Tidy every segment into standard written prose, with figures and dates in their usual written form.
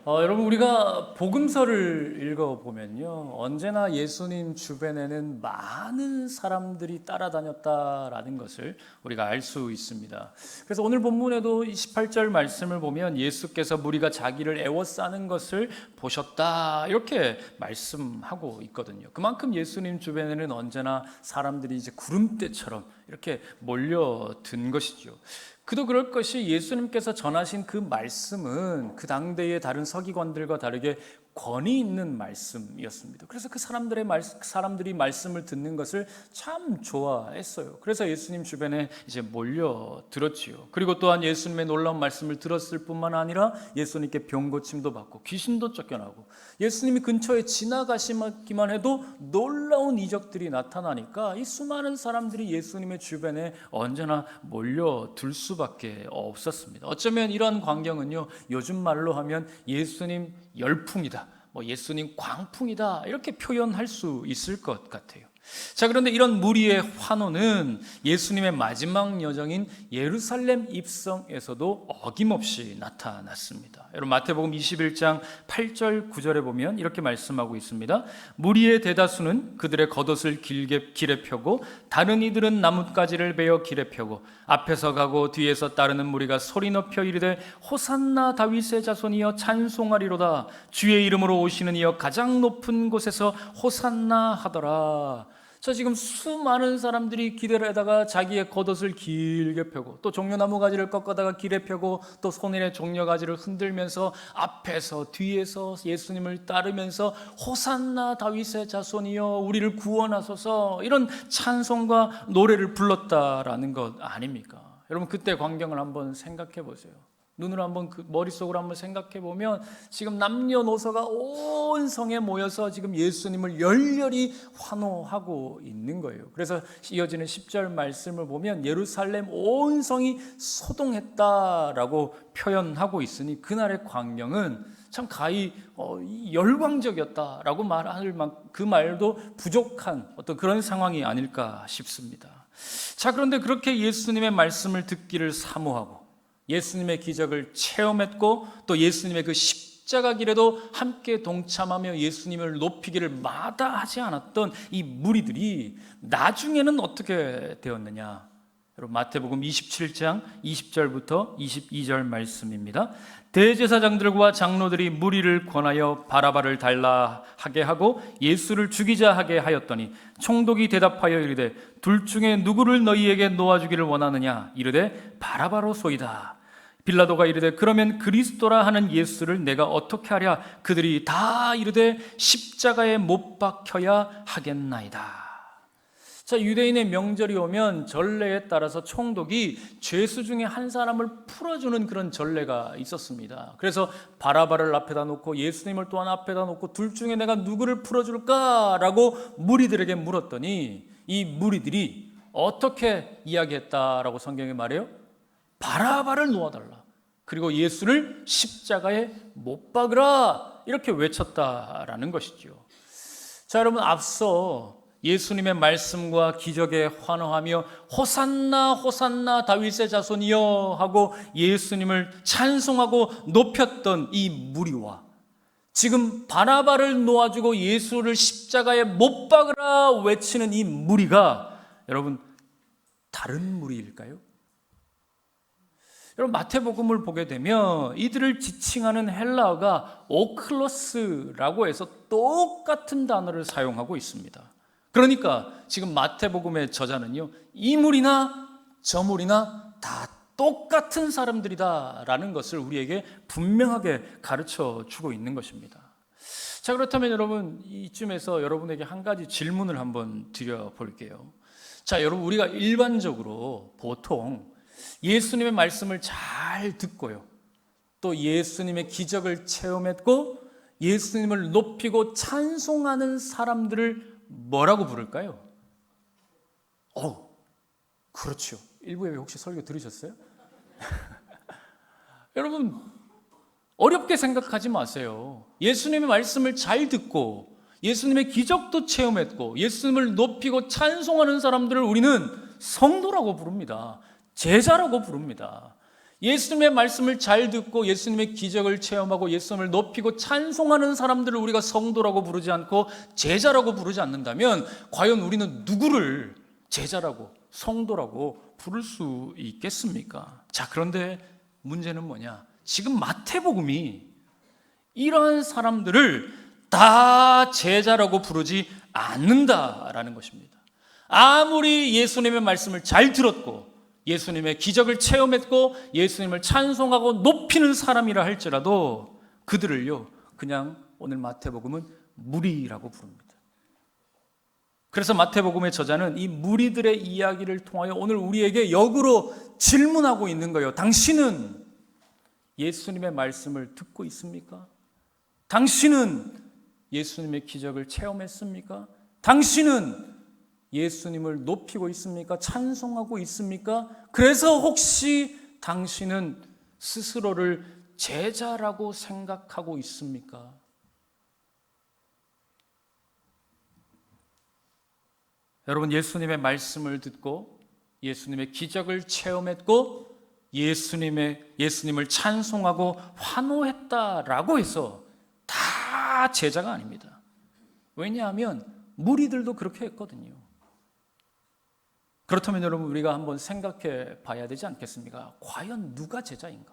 여러분 우리가 복음서를 읽어보면요 언제나 예수님 주변에는 많은 사람들이 따라다녔다라는 것을 우리가 알 수 있습니다. 그래서 오늘 본문에도 28절 말씀을 보면 예수께서 무리가 자기를 애워싸는 것을 보셨다 이렇게 말씀하고 있거든요. 그만큼 예수님 주변에는 언제나 사람들이 이제 구름대처럼 이렇게 몰려든 것이죠. 그도 그럴 것이 예수님께서 전하신 그 말씀은 그 당대의 다른 서기관들과 다르게 권위 있는 말씀이었습니다. 그래서 그 사람들이 말씀을 듣는 것을 참 좋아했어요. 그래서 예수님 주변에 이제 몰려들었지요. 그리고 또한 예수님의 놀라운 말씀을 들었을 뿐만 아니라 예수님께 병 고침도 받고 귀신도 쫓겨나고 예수님이 근처에 지나가시기만 해도 놀라운 이적들이 나타나니까 이 수많은 사람들이 예수님의 주변에 언제나 몰려들 수밖에 없었습니다. 어쩌면 이러한 광경은요 요즘 말로 하면 예수님 열풍이다, 예수님 광풍이다 이렇게 표현할 수 있을 것 같아요. 자, 그런데 이런 무리의 환호는 예수님의 마지막 여정인 예루살렘 입성에서도 어김없이 나타났습니다. 여러분 마태복음 21장 8절 9절에 보면 이렇게 말씀하고 있습니다. 무리의 대다수는 그들의 겉옷을 길에 펴고 다른 이들은 나뭇가지를 베어 길에 펴고 앞에서 가고 뒤에서 따르는 무리가 소리 높여 이르되 호산나 다윗의 자손이여 찬송하리로다. 주의 이름으로 오시는 이여 가장 높은 곳에서 호산나 하더라. 자, 지금 수많은 사람들이 기대를 하다가 자기의 겉옷을 길게 펴고 또 종려나무 가지를 꺾어다가 길에 펴고 또 손에 종려가지를 흔들면서 앞에서 뒤에서 예수님을 따르면서 호산나 다윗의 자손이여 우리를 구원하소서 이런 찬송과 노래를 불렀다라는 것 아닙니까? 여러분 그때 광경을 한번 생각해 보세요. 눈으로 한번 머릿속으로 한번 생각해 보면 지금 남녀노소가 온 성에 모여서 지금 예수님을 열렬히 환호하고 있는 거예요. 그래서 이어지는 10절 말씀을 보면 예루살렘 온 성이 소동했다라고 표현하고 있으니 그날의 광경은 참 가히 열광적이었다라고 말할 그 말도 부족한 어떤 그런 상황이 아닐까 싶습니다. 자, 그런데 그렇게 예수님의 말씀을 듣기를 사모하고 예수님의 기적을 체험했고 또 예수님의 그 십자가 길에도 함께 동참하며 예수님을 높이기를 마다하지 않았던 이 무리들이 나중에는 어떻게 되었느냐? 여러분 마태복음 27장 20절부터 22절 말씀입니다. 대제사장들과 장로들이 무리를 권하여 바라바를 달라 하게 하고 예수를 죽이자 하게 하였더니 총독이 대답하여 이르되 둘 중에 누구를 너희에게 놓아주기를 원하느냐? 이르되 바라바로소이다. 빌라도가 이르되 그러면 그리스도라 하는 예수를 내가 어떻게 하랴? 그들이 다 이르되 십자가에 못 박혀야 하겠나이다. 자, 유대인의 명절이 오면 전례에 따라서 총독이 죄수 중에 한 사람을 풀어주는 그런 전례가 있었습니다. 그래서 바라바를 앞에다 놓고 예수님을 또한 앞에다 놓고 둘 중에 내가 누구를 풀어줄까라고 무리들에게 물었더니 이 무리들이 어떻게 이야기했다라고 성경에 말해요? 바라바를 놓아달라. 그리고 예수를 십자가에 못 박으라. 이렇게 외쳤다라는 것이죠. 자, 여러분 앞서 예수님의 말씀과 기적에 환호하며 호산나 호산나 다윗의 자손이여 하고 예수님을 찬송하고 높였던 이 무리와 지금 바라바를 놓아주고 예수를 십자가에 못 박으라 외치는 이 무리가 여러분 다른 무리일까요? 여러분 마태복음을 보게 되면 이들을 지칭하는 헬라어가 오클로스라고 해서 똑같은 단어를 사용하고 있습니다. 그러니까 지금 마태복음의 저자는요 이 무리나 저 무리나 다 똑같은 사람들이다라는 것을 우리에게 분명하게 가르쳐 주고 있는 것입니다. 자, 그렇다면 여러분 이쯤에서 여러분에게 한 가지 질문을 한번 드려볼게요. 자, 여러분 우리가 일반적으로 보통 예수님의 말씀을 잘 듣고요 또 예수님의 기적을 체험했고 예수님을 높이고 찬송하는 사람들을 뭐라고 부를까요? 그렇죠. 일부에 혹시 설교 들으셨어요? 여러분 어렵게 생각하지 마세요. 예수님의 말씀을 잘 듣고 예수님의 기적도 체험했고 예수님을 높이고 찬송하는 사람들을 우리는 성도라고 부릅니다. 제자라고 부릅니다. 예수님의 말씀을 잘 듣고 예수님의 기적을 체험하고 예수님을 높이고 찬송하는 사람들을 우리가 성도라고 부르지 않고 제자라고 부르지 않는다면 과연 우리는 누구를 제자라고 성도라고 부를 수 있겠습니까? 자, 그런데 문제는 뭐냐? 지금 마태복음이 이러한 사람들을 다 제자라고 부르지 않는다라는 것입니다. 아무리 예수님의 말씀을 잘 들었고 예수님의 기적을 체험했고 예수님을 찬송하고 높이는 사람이라 할지라도 그들을요, 그냥 오늘 마태복음은 무리라고 부릅니다. 그래서 마태복음의 저자는 이 무리들의 이야기를 통하여 오늘 우리에게 역으로 질문하고 있는 거예요. 당신은 예수님의 말씀을 듣고 있습니까? 당신은 예수님의 기적을 체험했습니까? 당신은 예수님을 높이고 있습니까? 찬송하고 있습니까? 그래서 혹시 당신은 스스로를 제자라고 생각하고 있습니까? 여러분, 예수님의 말씀을 듣고 예수님의 기적을 체험했고 예수님을 찬송하고 환호했다라고 해서 다 제자가 아닙니다. 왜냐하면 무리들도 그렇게 했거든요. 그렇다면 여러분, 우리가 한번 생각해 봐야 되지 않겠습니까? 과연 누가 제자인가?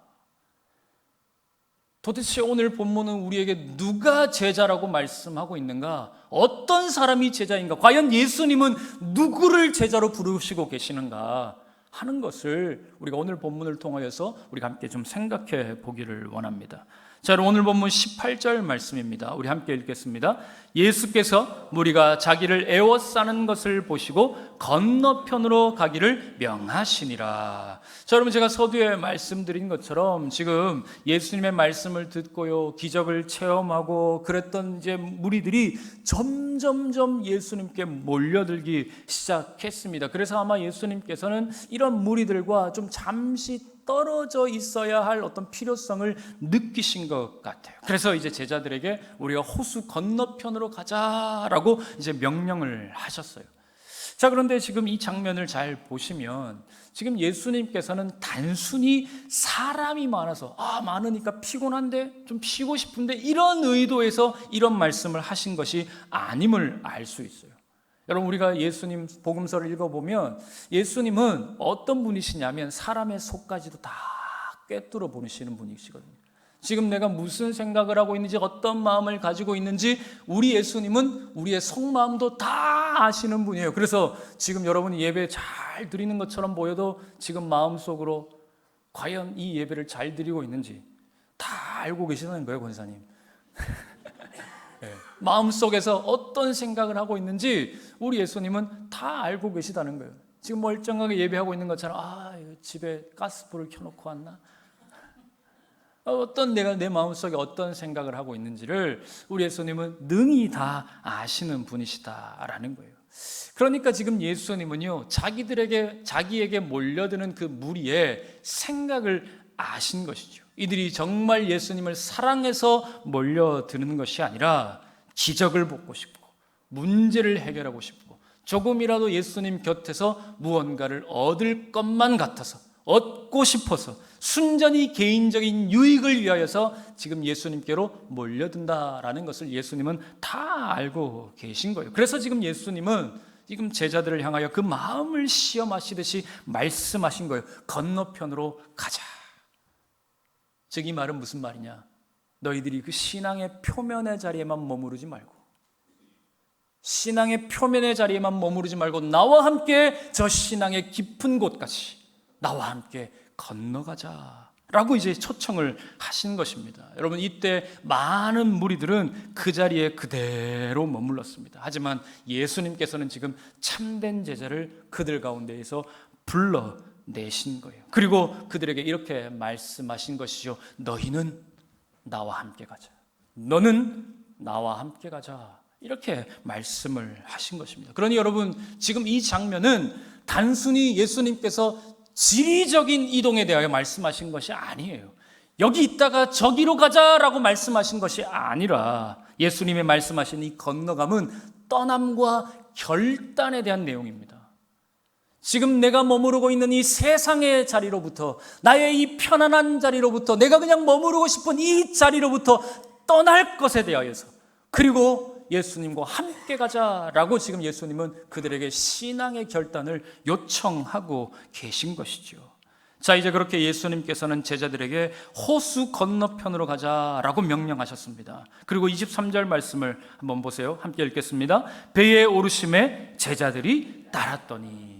도대체 오늘 본문은 우리에게 누가 제자라고 말씀하고 있는가? 어떤 사람이 제자인가? 과연 예수님은 누구를 제자로 부르시고 계시는가 하는 것을 우리가 오늘 본문을 통하여서 우리가 함께 좀 생각해 보기를 원합니다. 자, 오늘 본문 18절 말씀입니다. 우리 함께 읽겠습니다. 예수께서 무리가 자기를 에워싸는 것을 보시고 건너편으로 가기를 명하시니라. 자, 여러분, 제가 서두에 말씀드린 것처럼 지금 예수님의 말씀을 듣고요, 기적을 체험하고 그랬던 이제 무리들이 점점점 예수님께 몰려들기 시작했습니다. 그래서 아마 예수님께서는 이런 무리들과 좀 잠시 떨어져 있어야 할 어떤 필요성을 느끼신 것 같아요. 그래서 이제 제자들에게 우리가 호수 건너편으로 가자라고 이제 명령을 하셨어요. 자, 그런데 지금 이 장면을 잘 보시면 지금 예수님께서는 단순히 사람이 많으니까 피곤한데 좀 쉬고 싶은데 이런 의도에서 이런 말씀을 하신 것이 아님을 알 수 있어요. 여러분, 우리가 예수님 복음서를 읽어보면 예수님은 어떤 분이시냐면 사람의 속까지도 다 꿰뚫어 보시는 분이시거든요. 지금 내가 무슨 생각을 하고 있는지, 어떤 마음을 가지고 있는지 우리 예수님은 우리의 속마음도 다 아시는 분이에요. 그래서 지금 여러분이 예배 잘 드리는 것처럼 보여도 지금 마음속으로 과연 이 예배를 잘 드리고 있는지 다 알고 계시는 거예요, 권사님. 네. 마음속에서 어떤 생각을 하고 있는지 우리 예수님은 다 알고 계시다는 거예요. 지금 멀쩡하게 예배하고 있는 것처럼 집에 가스불을 켜놓고 왔나? 내가 내 마음속에 어떤 생각을 하고 있는지를 우리 예수님은 능히 다 아시는 분이시다라는 거예요. 그러니까 지금 예수님은요, 자기에게 몰려드는 그 무리의 생각을 아신 것이죠. 이들이 정말 예수님을 사랑해서 몰려드는 것이 아니라 기적을 보고 싶고 문제를 해결하고 싶고 조금이라도 예수님 곁에서 무언가를 얻을 것만 같아서 얻고 싶어서 순전히 개인적인 유익을 위하여서 지금 예수님께로 몰려든다라는 것을 예수님은 다 알고 계신 거예요. 그래서 지금 예수님은 지금 제자들을 향하여 그 마음을 시험하시듯이 말씀하신 거예요. 건너편으로 가자. 즉, 이 말은 무슨 말이냐? 너희들이 그 신앙의 표면의 자리에만 머무르지 말고 나와 함께 저 신앙의 깊은 곳까지 나와 함께 건너가자라고 이제 초청을 하신 것입니다. 여러분, 이때 많은 무리들은 그 자리에 그대로 머물렀습니다. 하지만 예수님께서는 지금 참된 제자를 그들 가운데에서 불러내신 거예요. 그리고 그들에게 이렇게 말씀하신 것이죠. 너희는 나와 함께 가자. 너는 나와 함께 가자. 이렇게 말씀을 하신 것입니다. 그러니 여러분, 지금 이 장면은 단순히 예수님께서 지리적인 이동에 대하여 말씀하신 것이 아니에요. 여기 있다가 저기로 가자라고 말씀하신 것이 아니라 예수님의 말씀하신 이 건너감은 떠남과 결단에 대한 내용입니다. 지금 내가 머무르고 있는 이 세상의 자리로부터, 나의 이 편안한 자리로부터, 내가 그냥 머무르고 싶은 이 자리로부터 떠날 것에 대하여서, 그리고 예수님과 함께 가자라고 지금 예수님은 그들에게 신앙의 결단을 요청하고 계신 것이죠. 자, 이제 그렇게 예수님께서는 제자들에게 호수 건너편으로 가자라고 명령하셨습니다. 그리고 23절 말씀을 한번 보세요. 함께 읽겠습니다. 배에 오르심에 제자들이 따랐더니,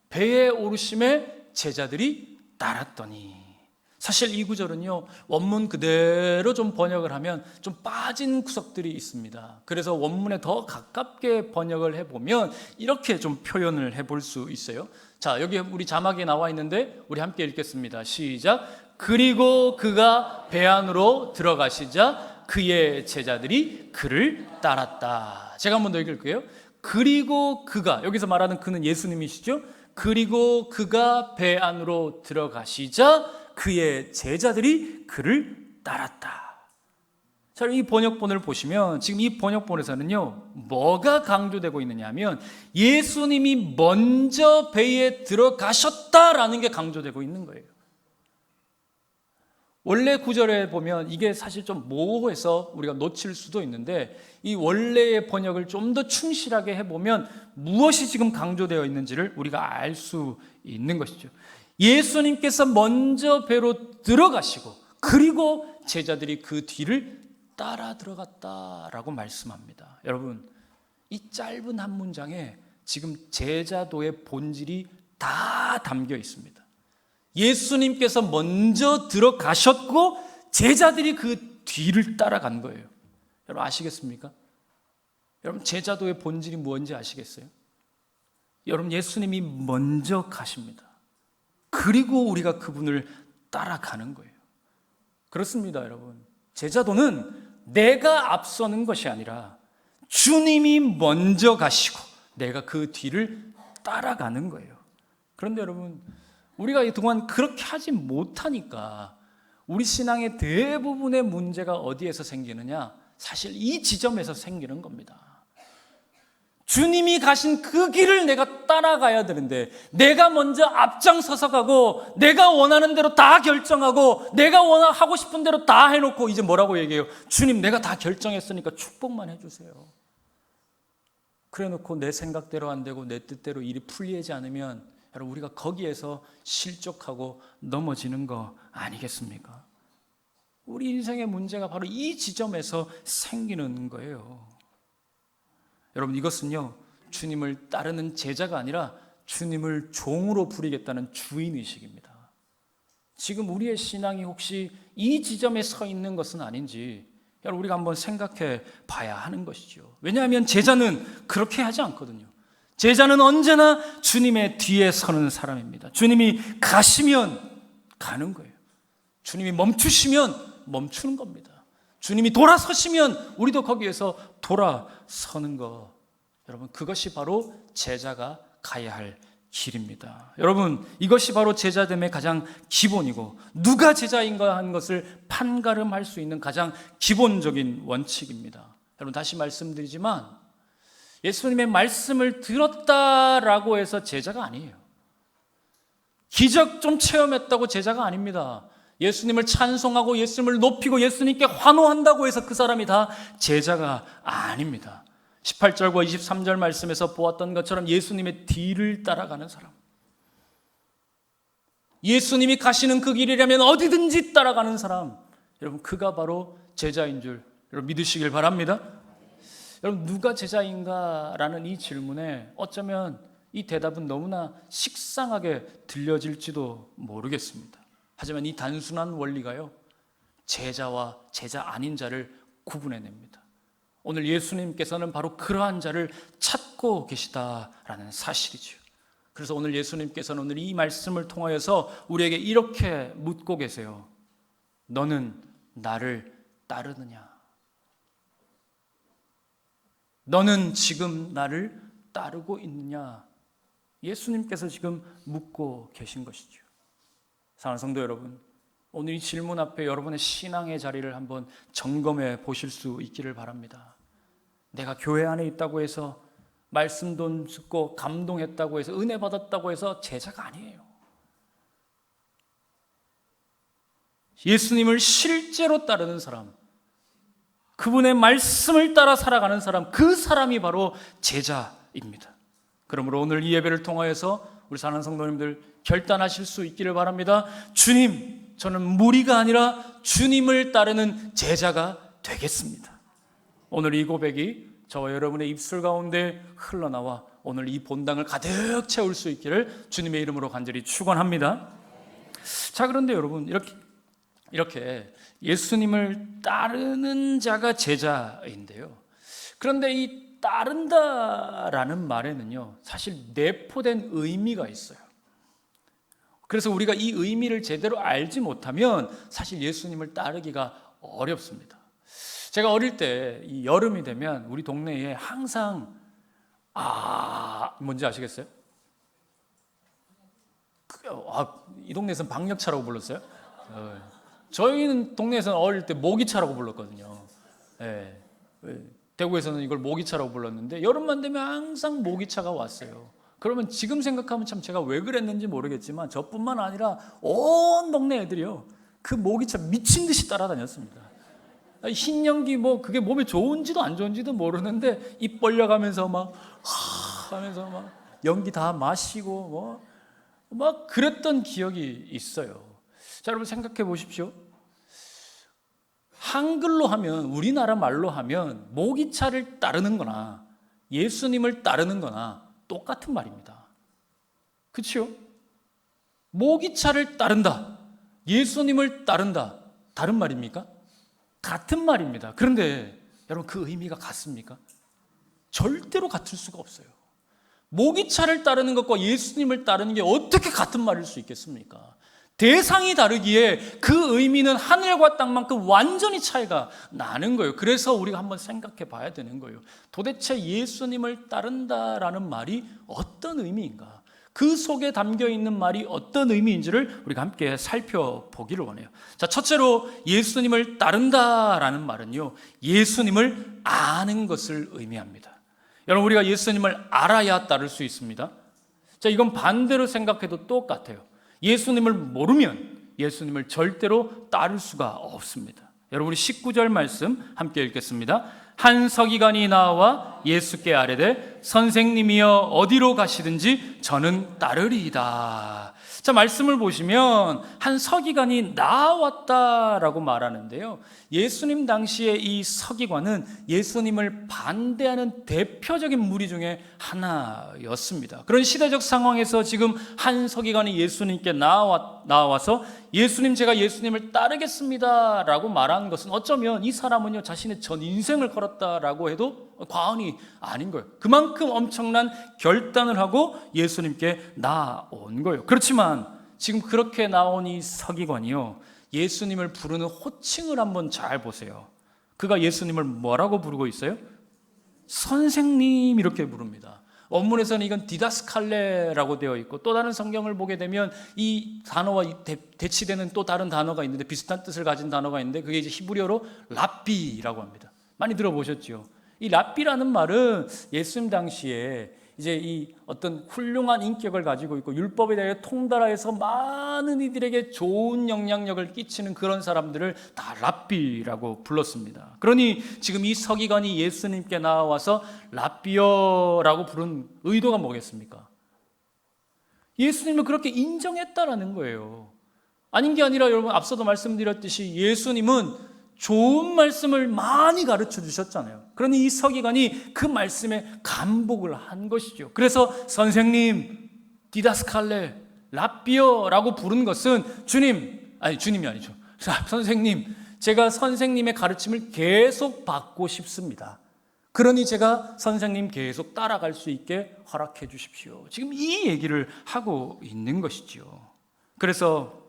배에 오르심에 제자들이 따랐더니. 사실 이 구절은요, 원문 그대로 좀 번역을 하면 좀 빠진 구석들이 있습니다. 그래서 원문에 더 가깝게 번역을 해보면 이렇게 좀 표현을 해볼 수 있어요. 자, 여기 우리 자막에 나와 있는데 우리 함께 읽겠습니다. 시작. 그리고 그가 배 안으로 들어가시자 그의 제자들이 그를 따랐다. 제가 한번 더 읽을게요. 그리고 그가, 여기서 말하는 그는 예수님이시죠. 그리고 그가 배 안으로 들어가시자 그의 제자들이 그를 따랐다. 자, 이 번역본을 보시면 지금 이 번역본에서는요, 뭐가 강조되고 있느냐 하면 예수님이 먼저 배에 들어가셨다라는 게 강조되고 있는 거예요. 원래 구절에 보면 이게 사실 좀 모호해서 우리가 놓칠 수도 있는데, 이 원래의 번역을 좀 더 충실하게 해보면 무엇이 지금 강조되어 있는지를 우리가 알 수 있는 것이죠. 예수님께서 먼저 배로 들어가시고 그리고 제자들이 그 뒤를 따라 들어갔다라고 말씀합니다. 여러분, 이 짧은 한 문장에 지금 제자도의 본질이 다 담겨 있습니다. 예수님께서 먼저 들어가셨고 제자들이 그 뒤를 따라간 거예요. 여러분 아시겠습니까? 여러분 제자도의 본질이 뭔지 아시겠어요? 여러분 예수님이 먼저 가십니다. 그리고 우리가 그분을 따라가는 거예요. 그렇습니다, 여러분. 제자도는 내가 앞서는 것이 아니라 주님이 먼저 가시고 내가 그 뒤를 따라가는 거예요. 그런데 여러분, 우리가 그동안 그렇게 하지 못하니까 우리 신앙의 대부분의 문제가 어디에서 생기느냐? 사실 이 지점에서 생기는 겁니다. 주님이 가신 그 길을 내가 따라가야 되는데 내가 먼저 앞장서서 가고 내가 원하는 대로 다 결정하고 내가 하고 싶은 대로 다 해놓고 이제 뭐라고 얘기해요? 주님, 내가 다 결정했으니까 축복만 해주세요. 그래놓고 내 생각대로 안 되고 내 뜻대로 일이 풀리지 않으면 여러분 우리가 거기에서 실족하고 넘어지는 거 아니겠습니까? 우리 인생의 문제가 바로 이 지점에서 생기는 거예요. 여러분 이것은요, 주님을 따르는 제자가 아니라 주님을 종으로 부리겠다는 주인의식입니다. 지금 우리의 신앙이 혹시 이 지점에 서 있는 것은 아닌지 여러분 우리가 한번 생각해 봐야 하는 것이죠. 왜냐하면 제자는 그렇게 하지 않거든요. 제자는 언제나 주님의 뒤에 서는 사람입니다. 주님이 가시면 가는 거예요. 주님이 멈추시면 멈추는 겁니다. 주님이 돌아서시면 우리도 거기에서 돌아서는 것. 여러분 그것이 바로 제자가 가야 할 길입니다. 여러분 이것이 바로 제자됨의 가장 기본이고 누가 제자인가 하는 것을 판가름할 수 있는 가장 기본적인 원칙입니다. 여러분 다시 말씀드리지만 예수님의 말씀을 들었다라고 해서 제자가 아니에요. 기적 좀 체험했다고 제자가 아닙니다. 예수님을 찬송하고 예수님을 높이고 예수님께 환호한다고 해서 그 사람이 다 제자가 아닙니다. 18절과 23절 말씀에서 보았던 것처럼 예수님의 뒤를 따라가는 사람, 예수님이 가시는 그 길이라면 어디든지 따라가는 사람, 여러분 그가 바로 제자인 줄 여러분 믿으시길 바랍니다. 여러분 누가 제자인가라는 이 질문에 어쩌면 이 대답은 너무나 식상하게 들려질지도 모르겠습니다. 하지만 이 단순한 원리가요, 제자와 제자 아닌 자를 구분해냅니다. 오늘 예수님께서는 바로 그러한 자를 찾고 계시다라는 사실이죠. 그래서 오늘 예수님께서는 오늘 이 말씀을 통하여서 우리에게 이렇게 묻고 계세요. 너는 나를 따르느냐? 너는 지금 나를 따르고 있느냐? 예수님께서 지금 묻고 계신 것이죠. 사랑하는 성도 여러분, 오늘 이 질문 앞에 여러분의 신앙의 자리를 한번 점검해 보실 수 있기를 바랍니다. 내가 교회 안에 있다고 해서 말씀도 듣고 감동했다고 해서 은혜 받았다고 해서 제자가 아니에요. 예수님을 실제로 따르는 사람, 그분의 말씀을 따라 살아가는 사람, 그 사람이 바로 제자입니다. 그러므로 오늘 이 예배를 통하여서 우리 사랑하는 성도님들 결단하실 수 있기를 바랍니다. 주님, 저는 무리가 아니라 주님을 따르는 제자가 되겠습니다. 오늘 이 고백이 저와 여러분의 입술 가운데 흘러나와 오늘 이 본당을 가득 채울 수 있기를 주님의 이름으로 간절히 축원합니다. 자, 그런데 여러분, 이렇게 예수님을 따르는 자가 제자인데요. 그런데 이 따른다라는 말에는요, 사실 내포된 의미가 있어요. 그래서 우리가 이 의미를 제대로 알지 못하면 사실 예수님을 따르기가 어렵습니다. 제가 어릴 때 이 여름이 되면 우리 동네에 항상 뭔지 아시겠어요? 이 동네에서는 박력차라고 불렀어요? 저희는 동네에서는 어릴 때 모기차라고 불렀거든요. 대구에서는 이걸 모기차라고 불렀는데 여름만 되면 항상 모기차가 왔어요. 그러면 지금 생각하면 참 제가 왜 그랬는지 모르겠지만 저뿐만 아니라 온 동네 애들이요, 그 모기차 미친 듯이 따라다녔습니다. 흰 연기 그게 몸에 좋은지도 안 좋은지도 모르는데 입 벌려가면서 하면서 연기 다 마시고 막 그랬던 기억이 있어요. 자, 여러분 생각해 보십시오. 한글로 하면, 우리나라 말로 하면 모기차를 따르는 거나 예수님을 따르는 거나 똑같은 말입니다. 그렇죠? 모기차를 따른다, 예수님을 따른다, 다른 말입니까? 같은 말입니다. 그런데 여러분, 그 의미가 같습니까? 절대로 같을 수가 없어요. 모기차를 따르는 것과 예수님을 따르는 게 어떻게 같은 말일 수 있겠습니까? 대상이 다르기에 그 의미는 하늘과 땅만큼 완전히 차이가 나는 거예요. 그래서 우리가 한번 생각해 봐야 되는 거예요. 도대체 예수님을 따른다라는 말이 어떤 의미인가? 그 속에 담겨 있는 말이 어떤 의미인지를 우리가 함께 살펴보기를 원해요. 자, 첫째로 예수님을 따른다라는 말은요, 예수님을 아는 것을 의미합니다. 여러분, 우리가 예수님을 알아야 따를 수 있습니다. 자, 이건 반대로 생각해도 똑같아요. 예수님을 모르면 예수님을 절대로 따를 수가 없습니다. 여러분, 우리 19절 말씀 함께 읽겠습니다. 한 서기관이 나와 예수께 아뢰되 선생님이여 어디로 가시든지 저는 따르리이다. 자, 말씀을 보시면 한 서기관이 나왔다라고 말하는데요, 예수님 당시에 이 서기관은 예수님을 반대하는 대표적인 무리 중에 하나였습니다. 그런 시대적 상황에서 지금 한 서기관이 예수님께 나와서 예수님, 제가 예수님을 따르겠습니다 라고 말한 것은 어쩌면 이 사람은요, 자신의 전 인생을 걸었다라고 해도 과언이 아닌 거예요. 그만큼 엄청난 결단을 하고 예수님께 나온 거예요. 그렇지만 지금 그렇게 나온 이 서기관이요, 예수님을 부르는 호칭을 한번 잘 보세요. 그가 예수님을 뭐라고 부르고 있어요? 선생님 이렇게 부릅니다. 원문에서는 이건 디다스칼레라고 되어 있고, 또 다른 성경을 보게 되면 이 단어와 대치되는 또 다른 단어가 있는데, 비슷한 뜻을 가진 단어가 있는데 그게 이제 히브리어로 랍비라고 합니다. 많이 들어보셨죠? 이 랍비라는 말은 예수님 당시에 이제 이 어떤 훌륭한 인격을 가지고 있고 율법에 대해 통달하여서 많은 이들에게 좋은 영향력을 끼치는 그런 사람들을 다 랍비라고 불렀습니다. 그러니 지금 이 서기관이 예수님께 나와서 랍비여라고 부른 의도가 뭐겠습니까? 예수님을 그렇게 인정했다라는 거예요. 아닌 게 아니라 여러분, 앞서도 말씀드렸듯이 예수님은 좋은 말씀을 많이 가르쳐 주셨잖아요. 그러니 이 서기관이 그 말씀에 감복을 한 것이죠. 그래서 선생님, 디다스칼레, 랍비어라고 부른 것은 주님이 아니죠. 선생님, 제가 선생님의 가르침을 계속 받고 싶습니다. 그러니 제가 선생님 계속 따라갈 수 있게 허락해 주십시오. 지금 이 얘기를 하고 있는 것이죠. 그래서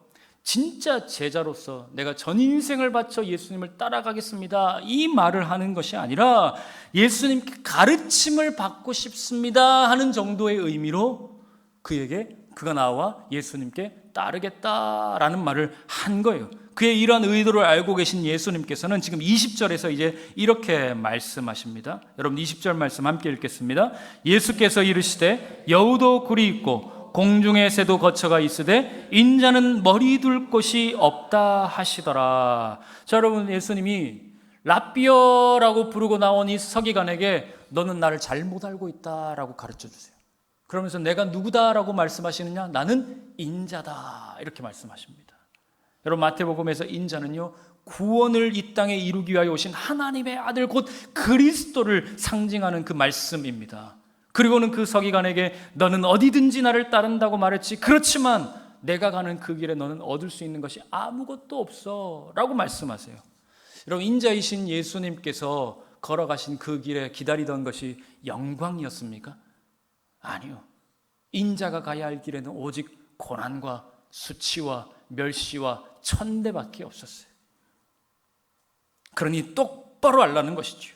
진짜 제자로서 내가 전 인생을 바쳐 예수님을 따라가겠습니다, 이 말을 하는 것이 아니라 예수님께 가르침을 받고 싶습니다 하는 정도의 의미로 그가 나와 예수님께 따르겠다라는 말을 한 거예요. 그의 이러한 의도를 알고 계신 예수님께서는 지금 20절에서 이제 이렇게 말씀하십니다. 여러분 20절 말씀 함께 읽겠습니다. 예수께서 이르시되 여우도 굴이 있고 공중의 새도 거처가 있으되 인자는 머리 둘 곳이 없다 하시더라. 자, 여러분, 예수님이 랍비어라고 부르고 나온 이 서기관에게 너는 나를 잘못 알고 있다라고 가르쳐 주세요. 그러면서 내가 누구다라고 말씀하시느냐? 나는 인자다, 이렇게 말씀하십니다. 여러분, 마태복음에서 인자는요, 구원을 이 땅에 이루기 위하여 오신 하나님의 아들 곧 그리스도를 상징하는 그 말씀입니다. 그리고는 그 서기관에게 너는 어디든지 나를 따른다고 말했지, 그렇지만 내가 가는 그 길에 너는 얻을 수 있는 것이 아무것도 없어 라고 말씀하세요. 여러분, 인자이신 예수님께서 걸어가신 그 길에 기다리던 것이 영광이었습니까? 아니요. 인자가 가야 할 길에는 오직 고난과 수치와 멸시와 천대밖에 없었어요. 그러니 똑바로 알라는 것이죠.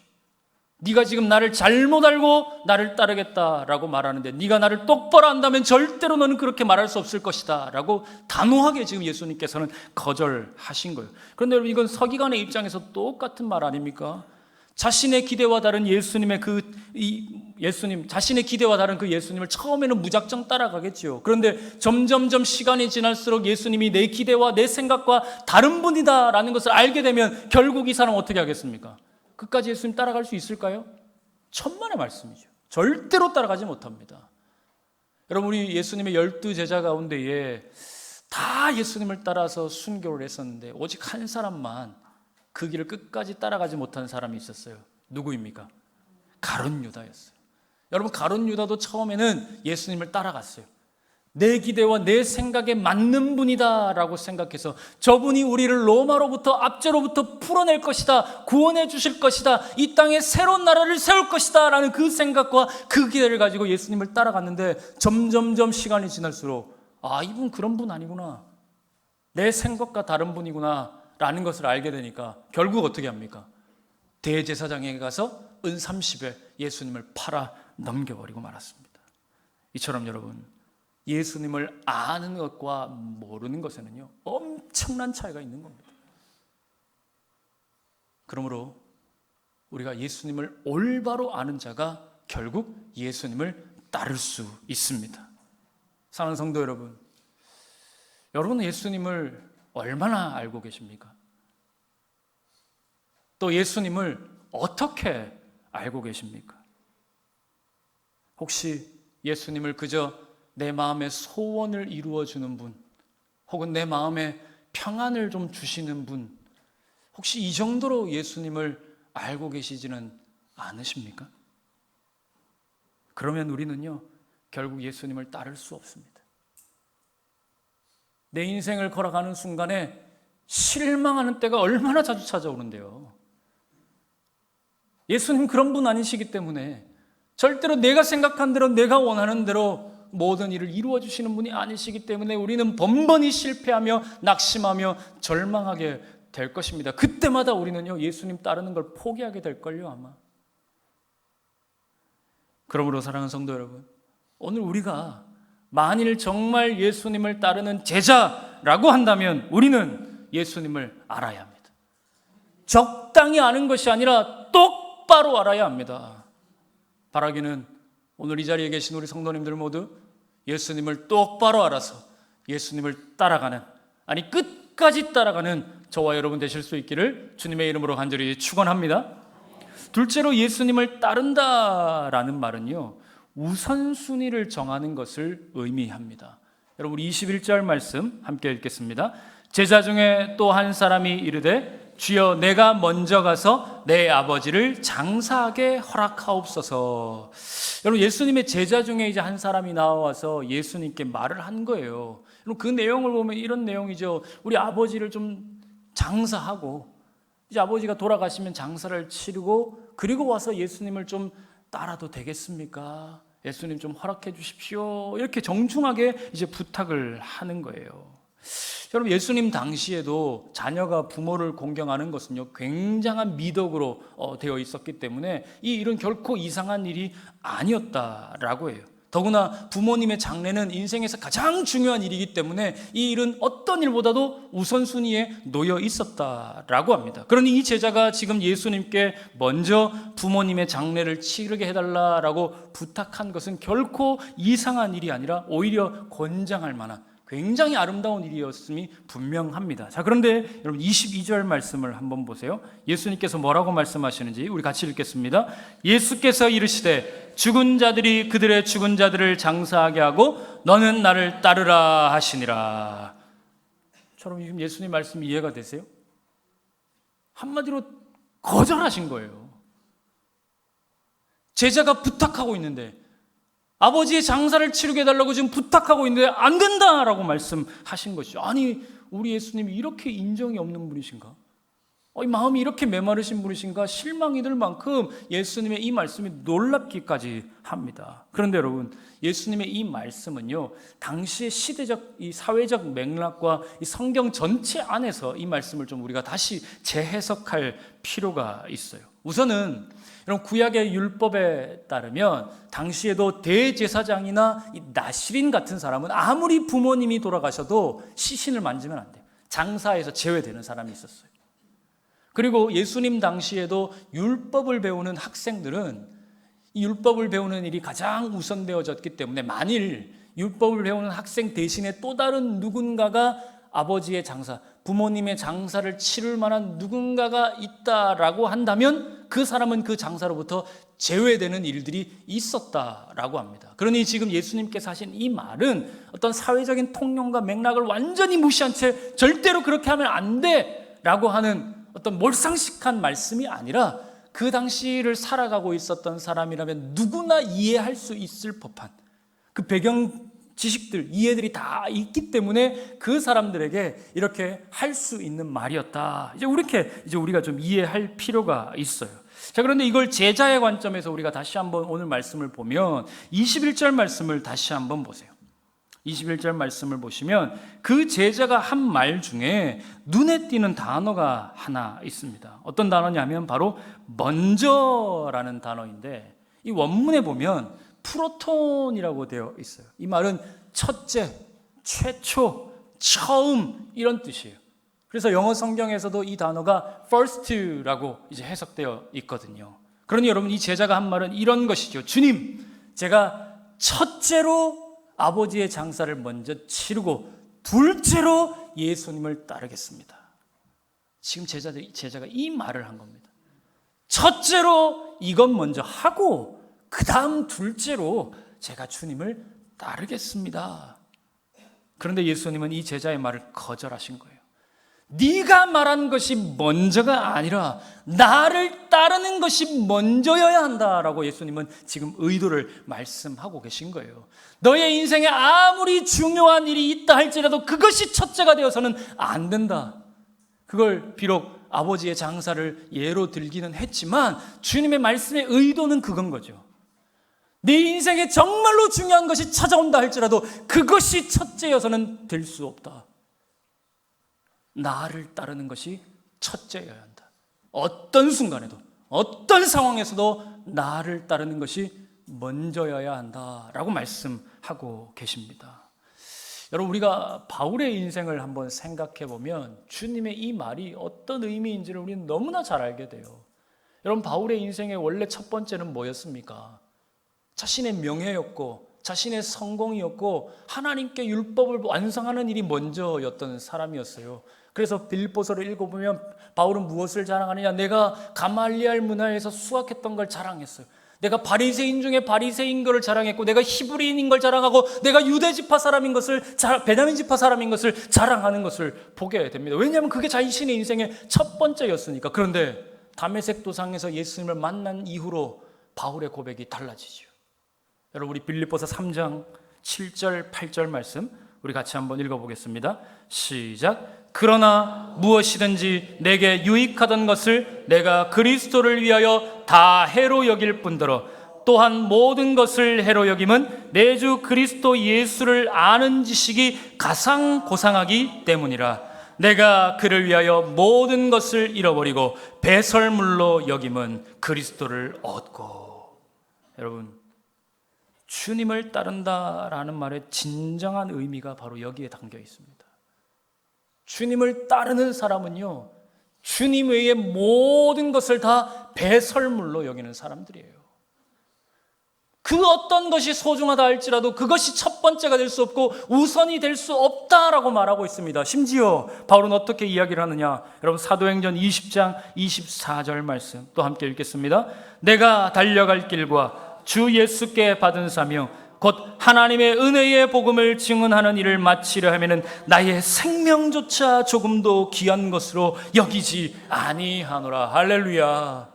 네가 지금 나를 잘못 알고 나를 따르겠다라고 말하는데 네가 나를 똑바로 안다면 절대로 너는 그렇게 말할 수 없을 것이다 라고 단호하게 지금 예수님께서는 거절하신 거예요. 그런데 여러분, 이건 서기관의 입장에서 똑같은 말 아닙니까? 자신의 기대와 다른 예수님의 자신의 기대와 다른 그 예수님을 처음에는 무작정 따라가겠죠. 그런데 점점점 시간이 지날수록 예수님이 내 기대와 내 생각과 다른 분이다라는 것을 알게 되면 결국 이 사람 어떻게 하겠습니까? 끝까지 예수님 따라갈 수 있을까요? 천만의 말씀이죠. 절대로 따라가지 못합니다. 여러분, 우리 예수님의 12제자 가운데에 다 예수님을 따라서 순교를 했었는데 오직 한 사람만 그 길을 끝까지 따라가지 못한 사람이 있었어요. 누구입니까? 가룟 유다였어요. 여러분, 가룟 유다도 처음에는 예수님을 따라갔어요. 내 기대와 내 생각에 맞는 분이다 라고 생각해서 저분이 우리를 로마로부터 압제로부터 풀어낼 것이다, 구원해 주실 것이다, 이 땅에 새로운 나라를 세울 것이다 라는 그 생각과 그 기대를 가지고 예수님을 따라갔는데 점점점 시간이 지날수록 이분 그런 분 아니구나, 내 생각과 다른 분이구나 라는 것을 알게 되니까 결국 어떻게 합니까? 대제사장에게 가서 은 30에 예수님을 팔아 넘겨버리고 말았습니다. 이처럼 여러분, 예수님을 아는 것과 모르는 것에는요, 엄청난 차이가 있는 겁니다. 그러므로 우리가 예수님을 올바로 아는 자가 결국 예수님을 따를 수 있습니다. 사랑하는 성도 여러분, 여러분은 예수님을 얼마나 알고 계십니까? 또 예수님을 어떻게 알고 계십니까? 혹시 예수님을 그저 내 마음의 소원을 이루어주는 분, 혹은 내 마음에 평안을 좀 주시는 분, 혹시 이 정도로 예수님을 알고 계시지는 않으십니까? 그러면 우리는요, 결국 예수님을 따를 수 없습니다. 내 인생을 걸어가는 순간에 실망하는 때가 얼마나 자주 찾아오는데요. 예수님 그런 분 아니시기 때문에 절대로 내가 생각한 대로, 내가 원하는 대로 모든 일을 이루어 주시는 분이 아니시기 때문에 우리는 번번이 실패하며 낙심하며 절망하게 될 것입니다. 그때마다 우리는요, 예수님 따르는 걸 포기하게 될걸요, 아마. 그러므로 사랑하는 성도 여러분, 오늘 우리가 만일 정말 예수님을 따르는 제자라고 한다면 우리는 예수님을 알아야 합니다. 적당히 아는 것이 아니라 똑바로 알아야 합니다. 바라기는 오늘 이 자리에 계신 우리 성도님들 모두 예수님을 똑바로 알아서 예수님을 따라가는, 아니 끝까지 따라가는 저와 여러분 되실 수 있기를 주님의 이름으로 간절히 축원합니다. 둘째로 예수님을 따른다라는 말은요, 우선순위를 정하는 것을 의미합니다. 여러분, 21절 말씀 함께 읽겠습니다. 제자 중에 또 한 사람이 이르되 주여 내가 먼저 가서 내 아버지를 장사하게 허락하옵소서. 여러분, 예수님의 제자 중에 이제 한 사람이 나와서 예수님께 말을 한 거예요. 여러분, 그 내용을 보면 이런 내용이죠. 우리 아버지를 좀 장사하고 이제 아버지가 돌아가시면 장사를 치르고 그리고 와서 예수님을 좀 따라도 되겠습니까? 예수님 좀 허락해 주십시오. 이렇게 정중하게 이제 부탁을 하는 거예요. 여러분, 예수님 당시에도 자녀가 부모를 공경하는 것은요, 굉장한 미덕으로 되어 있었기 때문에 이 일은 결코 이상한 일이 아니었다라고 해요. 더구나 부모님의 장례는 인생에서 가장 중요한 일이기 때문에 이 일은 어떤 일보다도 우선순위에 놓여 있었다라고 합니다. 그러니 이 제자가 지금 예수님께 먼저 부모님의 장례를 치르게 해달라라고 부탁한 것은 결코 이상한 일이 아니라 오히려 권장할 만한 굉장히 아름다운 일이었음이 분명합니다. 자, 그런데 여러분 22절 말씀을 한번 보세요. 예수님께서 뭐라고 말씀하시는지 우리 같이 읽겠습니다. 예수께서 이르시되 죽은 자들이 그들의 죽은 자들을 장사하게 하고 너는 나를 따르라 하시니라. 저럼 지금 예수님 말씀 이해가 되세요? 한마디로 거절하신 거예요. 제자가 부탁하고 있는데, 아버지의 장사를 치르게 해달라고 지금 부탁하고 있는데 안 된다라고 말씀하신 것이죠. 아니, 우리 예수님이 이렇게 인정이 없는 분이신가? 이 마음이 이렇게 메마르신 분이신가? 실망이 들 만큼 예수님의 이 말씀이 놀랍기까지 합니다. 그런데 여러분, 예수님의 이 말씀은요, 당시의 시대적, 이 사회적 맥락과 이 성경 전체 안에서 이 말씀을 좀 우리가 다시 재해석할 필요가 있어요. 우선은 여러분, 구약의 율법에 따르면 당시에도 대제사장이나 이 나실인 같은 사람은 아무리 부모님이 돌아가셔도 시신을 만지면 안 돼요. 장사에서 제외되는 사람이 있었어요. 그리고 예수님 당시에도 율법을 배우는 학생들은 이 율법을 배우는 일이 가장 우선되어졌기 때문에 만일 율법을 배우는 학생 대신에 또 다른 누군가가 아버지의 장사, 부모님의 장사를 치를 만한 누군가가 있다라고 한다면 그 사람은 그 장사로부터 제외되는 일들이 있었다라고 합니다. 그러니 지금 예수님께서 하신 이 말은 어떤 사회적인 통념과 맥락을 완전히 무시한 채 절대로 그렇게 하면 안 돼라고 하는 어떤 몰상식한 말씀이 아니라 그 당시를 살아가고 있었던 사람이라면 누구나 이해할 수 있을 법한 그 배경 지식들, 이해들이 다 있기 때문에 그 사람들에게 이렇게 할 수 있는 말이었다. 이제 우리가 좀 이해할 필요가 있어요. 자, 그런데 이걸 제자의 관점에서 우리가 다시 한번 오늘 말씀을 보면 21절 말씀을 다시 한번 보세요. 21절 말씀을 보시면 그 제자가 한 말 중에 눈에 띄는 단어가 하나 있습니다. 어떤 단어냐면 바로 먼저라는 단어인데 이 원문에 보면 프로톤이라고 되어 있어요. 이 말은 첫째, 최초, 처음 이런 뜻이에요. 그래서 영어 성경에서도 이 단어가 first라고 이제 해석되어 있거든요. 그러니 여러분, 이 제자가 한 말은 이런 것이죠. 주님, 제가 첫째로 아버지의 장사를 먼저 치르고 둘째로 예수님을 따르겠습니다. 지금 제자가 이 말을 한 겁니다. 첫째로 이것 먼저 하고 그 다음 둘째로 제가 주님을 따르겠습니다. 그런데 예수님은 이 제자의 말을 거절하신 거예요. 네가 말한 것이 먼저가 아니라 나를 따르는 것이 먼저여야 한다라고 예수님은 지금 의도를 말씀하고 계신 거예요. 너의 인생에 아무리 중요한 일이 있다 할지라도 그것이 첫째가 되어서는 안 된다. 그걸 비록 아버지의 장사를 예로 들기는 했지만 주님의 말씀의 의도는 그건 거죠. 네 인생에 정말로 중요한 것이 찾아온다 할지라도 그것이 첫째여서는 될 수 없다. 나를 따르는 것이 첫째여야 한다. 어떤 순간에도 어떤 상황에서도 나를 따르는 것이 먼저여야 한다라고 말씀하고 계십니다. 여러분, 우리가 바울의 인생을 한번 생각해 보면 주님의 이 말이 어떤 의미인지를 우리는 너무나 잘 알게 돼요. 여러분, 바울의 인생의 원래 첫 번째는 뭐였습니까? 자신의 명예였고 자신의 성공이었고 하나님께 율법을 완성하는 일이 먼저였던 사람이었어요. 그래서 빌립보서를 읽어보면 바울은 무엇을 자랑하느냐? 내가 가말리알 문화에서 수학했던 걸 자랑했어요. 내가 바리새인 중에 바리새인 것을 자랑했고 내가 히브리인인 걸 자랑하고 내가 유대 지파 사람인 것을 베냐민 지파 사람인 것을 자랑하는 것을 보게 됩니다. 왜냐하면 그게 자신의 인생의 첫 번째였으니까. 그런데 다메섹 도상에서 예수님을 만난 이후로 바울의 고백이 달라지죠. 여러분, 우리 빌립보서 3장 7절 8절 말씀 우리 같이 한번 읽어보겠습니다. 시작. 그러나 무엇이든지 내게 유익하던 것을 내가 그리스도를 위하여 다 해로 여길 뿐더러 또한 모든 것을 해로 여김은 내 주 그리스도 예수를 아는 지식이 가상 고상하기 때문이라. 내가 그를 위하여 모든 것을 잃어버리고 배설물로 여김은 그리스도를 얻고. 여러분, 주님을 따른다라는 말의 진정한 의미가 바로 여기에 담겨 있습니다. 주님을 따르는 사람은요, 주님 외의 모든 것을 다 배설물로 여기는 사람들이에요. 그 어떤 것이 소중하다 할지라도 그것이 첫 번째가 될 수 없고 우선이 될 수 없다라고 말하고 있습니다. 심지어 바울은 어떻게 이야기를 하느냐? 여러분, 사도행전 20장 24절 말씀 또 함께 읽겠습니다. 내가 달려갈 길과 주 예수께 받은 사명 곧 하나님의 은혜의 복음을 증언하는 일을 마치려 하면은 나의 생명조차 조금도 귀한 것으로 여기지 아니하노라. 할렐루야.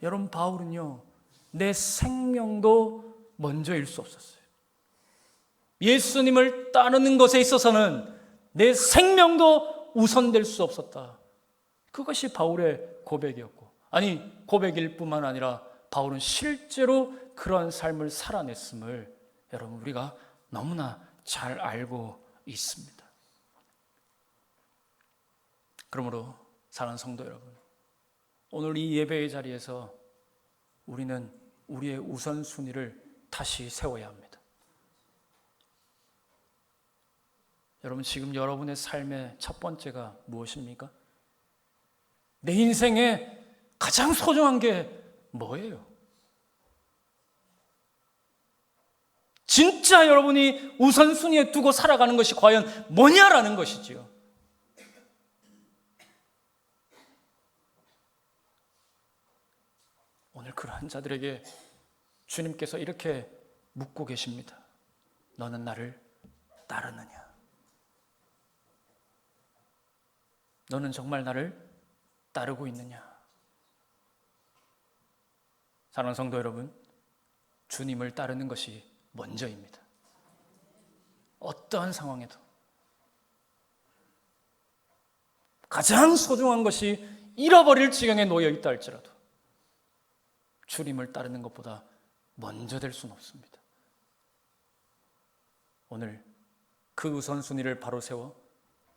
여러분, 바울은요, 내 생명도 먼저일 수 없었어요. 예수님을 따르는 것에 있어서는 내 생명도 우선될 수 없었다. 그것이 바울의 고백이었고, 아니 고백일 뿐만 아니라 바울은 실제로 그런 삶을 살아냈음을 여러분 우리가 너무나 잘 알고 있습니다. 그러므로 사랑하는 성도 여러분, 오늘 이 예배의 자리에서 우리는 우리의 우선순위를 다시 세워야 합니다. 여러분, 지금 여러분의 삶의 첫 번째가 무엇입니까? 내 인생에 가장 소중한 게 뭐예요? 진짜 여러분이 우선순위에 두고 살아가는 것이 과연 뭐냐라는 것이지요. 오늘 그러한 자들에게 주님께서 이렇게 묻고 계십니다. 너는 나를 따르느냐? 너는 정말 나를 따르고 있느냐? 사랑하는 성도 여러분, 주님을 따르는 것이 먼저입니다. 어떠한 상황에도 가장 소중한 것이 잃어버릴 지경에 놓여 있다 할지라도 주님을 따르는 것보다 먼저 될 수는 없습니다. 오늘 그 우선순위를 바로 세워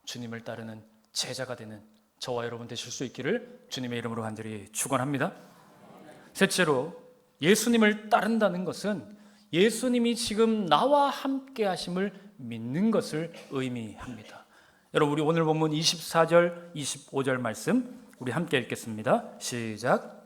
주님을 따르는 제자가 되는 저와 여러분 되실 수 있기를 주님의 이름으로 간절히 축원합니다. 셋째로, 예수님을 따른다는 것은 예수님이 지금 나와 함께 하심을 믿는 것을 의미합니다. 여러분, 우리 오늘 본문 24절, 25절 말씀 우리 함께 읽겠습니다. 시작.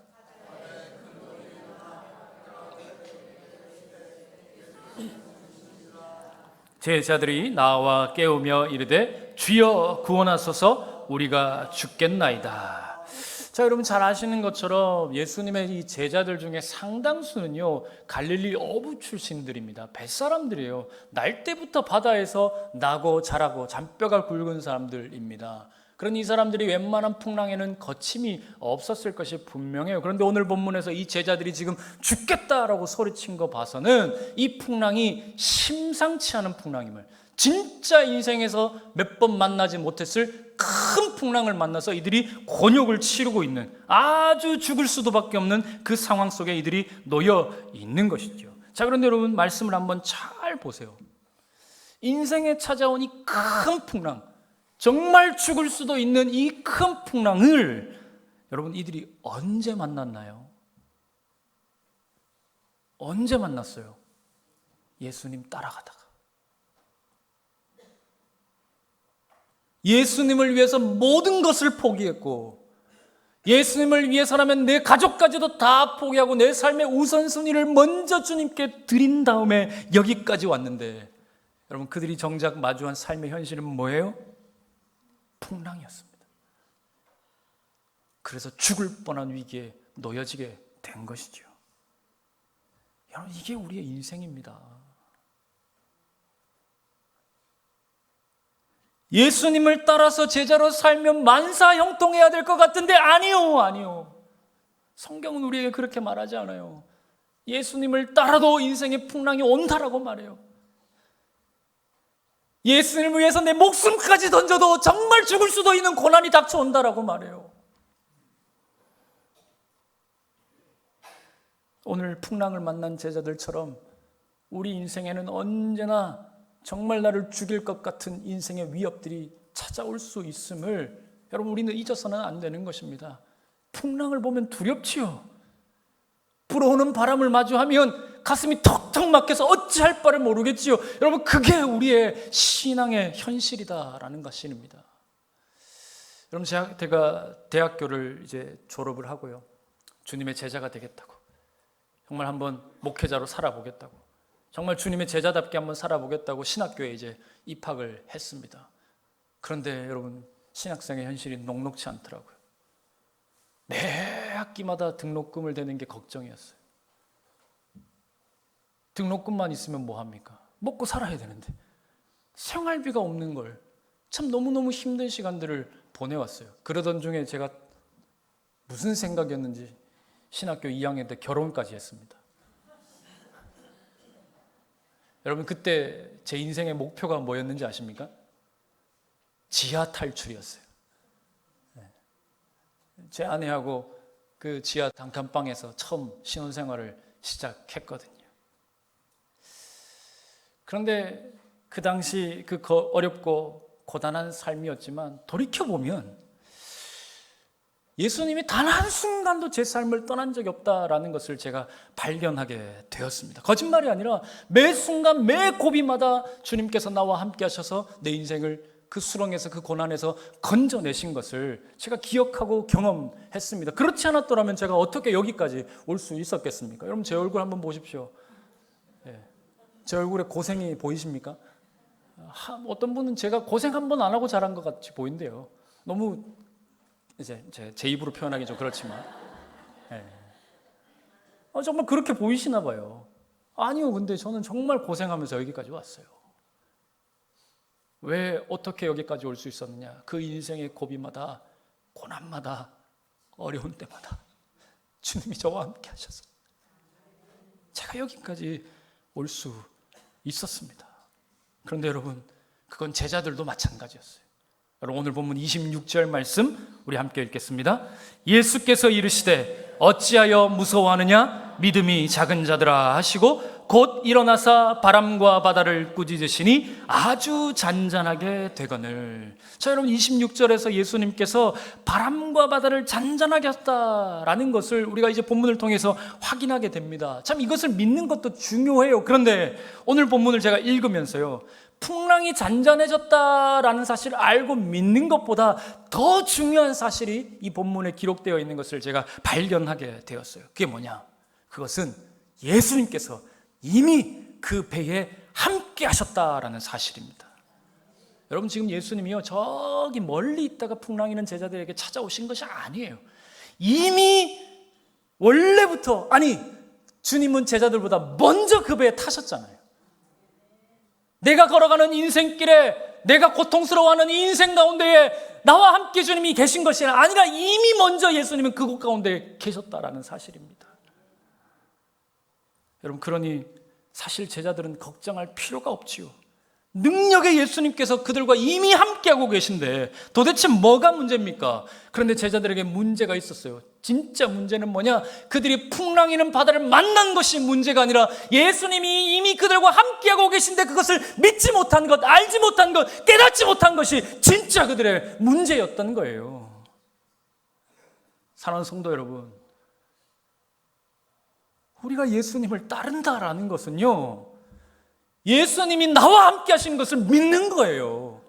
제자들이 나와 깨우며 이르되 주여 구원하소서 우리가 죽겠나이다. 자, 여러분 잘 아시는 것처럼 예수님의 이 제자들 중에 상당수는요 갈릴리 어부 출신들입니다. 뱃사람들이에요. 날 때부터 바다에서 나고 자라고 잔뼈가 굵은 사람들입니다. 그런 이 사람들이 웬만한 풍랑에는 거침이 없었을 것이 분명해요. 그런데 오늘 본문에서 이 제자들이 지금 죽겠다라고 소리친 거 봐서는 이 풍랑이 심상치 않은 풍랑임을, 진짜 인생에서 몇 번 만나지 못했을 큰 풍랑을 만나서 이들이 곤욕을 치르고 있는, 아주 죽을 수도밖에 없는 그 상황 속에 이들이 놓여 있는 것이죠. 자, 그런데 여러분 말씀을 한번 잘 보세요. 인생에 찾아온 이 큰 풍랑, 정말 죽을 수도 있는 이 큰 풍랑을 여러분 이들이 언제 만났나요? 언제 만났어요? 예수님 따라가다가. 예수님을 위해서 모든 것을 포기했고, 예수님을 위해서라면 내 가족까지도 다 포기하고 내 삶의 우선순위를 먼저 주님께 드린 다음에 여기까지 왔는데, 여러분 그들이 정작 마주한 삶의 현실은 뭐예요? 풍랑이었습니다. 그래서 죽을 뻔한 위기에 놓여지게 된 것이죠. 여러분, 이게 우리의 인생입니다. 예수님을 따라서 제자로 살면 만사형통해야 될 것 같은데 아니요. 성경은 우리에게 그렇게 말하지 않아요. 예수님을 따라도 인생의 풍랑이 온다라고 말해요. 예수님을 위해서 내 목숨까지 던져도 정말 죽을 수도 있는 고난이 닥쳐온다라고 말해요. 오늘 풍랑을 만난 제자들처럼 우리 인생에는 언제나 정말 나를 죽일 것 같은 인생의 위협들이 찾아올 수 있음을 여러분 우리는 잊어서는 안 되는 것입니다. 풍랑을 보면 두렵지요. 불어오는 바람을 마주하면 가슴이 턱턱 막혀서 어찌할 바를 모르겠지요. 여러분, 그게 우리의 신앙의 현실이다라는 것입니다. 여러분, 제가 대학교를 이제 졸업을 하고요, 주님의 제자가 되겠다고, 정말 한번 목회자로 살아보겠다고, 정말 주님의 제자답게 한번 살아보겠다고 신학교에 이제 입학을 했습니다. 그런데 여러분, 신학생의 현실이 녹록치 않더라고요. 매 학기마다 등록금을 대는 게 걱정이었어요. 등록금만 있으면 뭐합니까? 먹고 살아야 되는데 생활비가 없는 걸 참 너무너무 힘든 시간들을 보내왔어요. 그러던 중에 제가 무슨 생각이었는지 신학교 2학년 때 결혼까지 했습니다. 여러분, 그때 제 인생의 목표가 뭐였는지 아십니까? 지하 탈출이었어요. 제 아내하고 그 지하 단칸방에서 처음 신혼생활을 시작했거든요. 그런데 그 당시 그 어렵고 고단한 삶이었지만 돌이켜보면 예수님이 단 한순간도 제 삶을 떠난 적이 없다라는 것을 제가 발견하게 되었습니다. 거짓말이 아니라 매 순간 매 고비마다 주님께서 나와 함께 하셔서 내 인생을 그 수렁에서, 그 고난에서 건져내신 것을 제가 기억하고 경험했습니다. 그렇지 않았더라면 제가 어떻게 여기까지 올 수 있었겠습니까? 여러분, 제 얼굴 한번 보십시오. 제 얼굴에 고생이 보이십니까? 어떤 분은 제가 고생 한 번 안 하고 자란 것 같이 보인대요. 너무 이제 제 입으로 표현하기 좀 그렇지만, 정말 그렇게 보이시나 봐요. 아니요, 근데 저는 정말 고생하면서 여기까지 왔어요. 왜 어떻게 여기까지 올 수 있었느냐? 그 인생의 고비마다, 고난마다, 어려운 때마다 주님이 저와 함께 하셔서 제가 여기까지 올 수 있었습니다. 그런데 여러분, 그건 제자들도 마찬가지였어요. 여러분, 오늘 본문 26절 말씀 우리 함께 읽겠습니다. 예수께서 이르시되 어찌하여 무서워하느냐? 믿음이 작은 자들아 하시고 곧 일어나사 바람과 바다를 꾸짖으시니 아주 잔잔하게 되거늘. 자, 여러분, 26절에서 예수님께서 바람과 바다를 잔잔하게 하셨다라는 것을 우리가 이제 본문을 통해서 확인하게 됩니다. 참, 이것을 믿는 것도 중요해요. 그런데 오늘 본문을 제가 읽으면서요, 풍랑이 잔잔해졌다라는 사실을 알고 믿는 것보다 더 중요한 사실이 이 본문에 기록되어 있는 것을 제가 발견하게 되었어요. 그게 뭐냐? 그것은 예수님께서 이미 그 배에 함께 하셨다라는 사실입니다. 여러분, 지금 예수님이요, 저기 멀리 있다가 풍랑이는 제자들에게 찾아오신 것이 아니에요. 이미 원래부터, 아니, 주님은 제자들보다 먼저 그 배에 타셨잖아요. 내가 걸어가는 인생길에, 내가 고통스러워하는 이 인생 가운데에 나와 함께 주님이 계신 것이 아니라 이미 먼저 예수님은 그곳 가운데 계셨다라는 사실입니다. 여러분, 그러니 사실 제자들은 걱정할 필요가 없지요. 능력의 예수님께서 그들과 이미 함께하고 계신데 도대체 뭐가 문제입니까? 그런데 제자들에게 문제가 있었어요. 진짜 문제는 뭐냐? 그들이 풍랑이는 바다를 만난 것이 문제가 아니라 예수님이 이미 그들과 함께하고 계신데 그것을 믿지 못한 것, 알지 못한 것, 깨닫지 못한 것이 진짜 그들의 문제였던 거예요. 사랑하는 성도 여러분, 우리가 예수님을 따른다라는 것은요, 예수님이 나와 함께 하신 것을 믿는 거예요.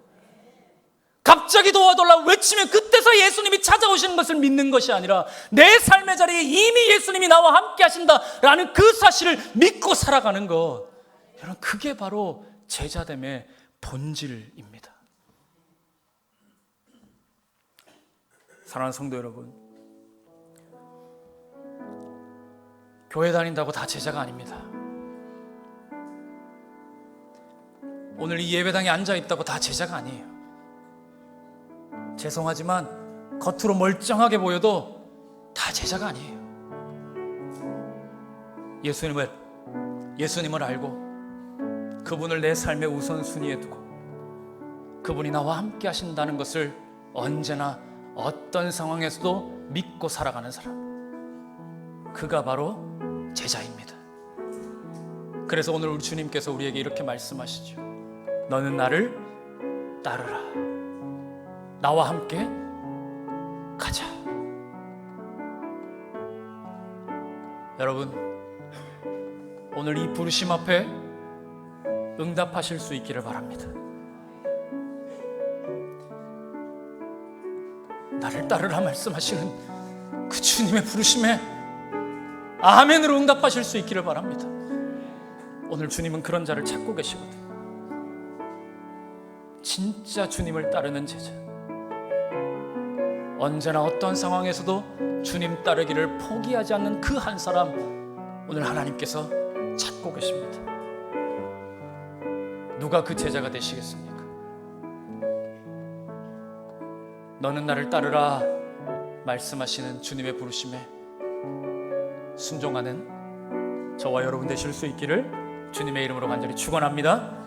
갑자기 도와달라 외치면 그때서 예수님이 찾아오시는 것을 믿는 것이 아니라 내 삶의 자리에 이미 예수님이 나와 함께 하신다라는 그 사실을 믿고 살아가는 것, 여러분, 그게 바로 제자됨의 본질입니다. 사랑하는 성도 여러분, 교회 다닌다고 다 제자가 아닙니다. 오늘 이 예배당에 앉아있다고 다 제자가 아니에요. 죄송하지만 겉으로 멀쩡하게 보여도 다 제자가 아니에요. 예수님을 알고 그분을 내 삶의 우선순위에 두고 그분이 나와 함께 하신다는 것을 언제나 어떤 상황에서도 믿고 살아가는 사람, 그가 바로 제자입니다. 그래서 오늘 우리 주님께서 우리에게 이렇게 말씀하시죠. 너는 나를 따르라. 나와 함께 가자. 여러분, 오늘 이 부르심 앞에 응답하실 수 있기를 바랍니다. 나를 따르라 말씀하시는 그 주님의 부르심에 아멘으로 응답하실 수 있기를 바랍니다. 오늘 주님은 그런 자를 찾고 계시거든요. 진짜 주님을 따르는 제자, 언제나 어떤 상황에서도 주님 따르기를 포기하지 않는 그 한 사람, 오늘 하나님께서 찾고 계십니다. 누가 그 제자가 되시겠습니까? 너는 나를 따르라 말씀하시는 주님의 부르심에 순종하는 저와 여러분 되실 수 있기를 주님의 이름으로 간절히 축원합니다.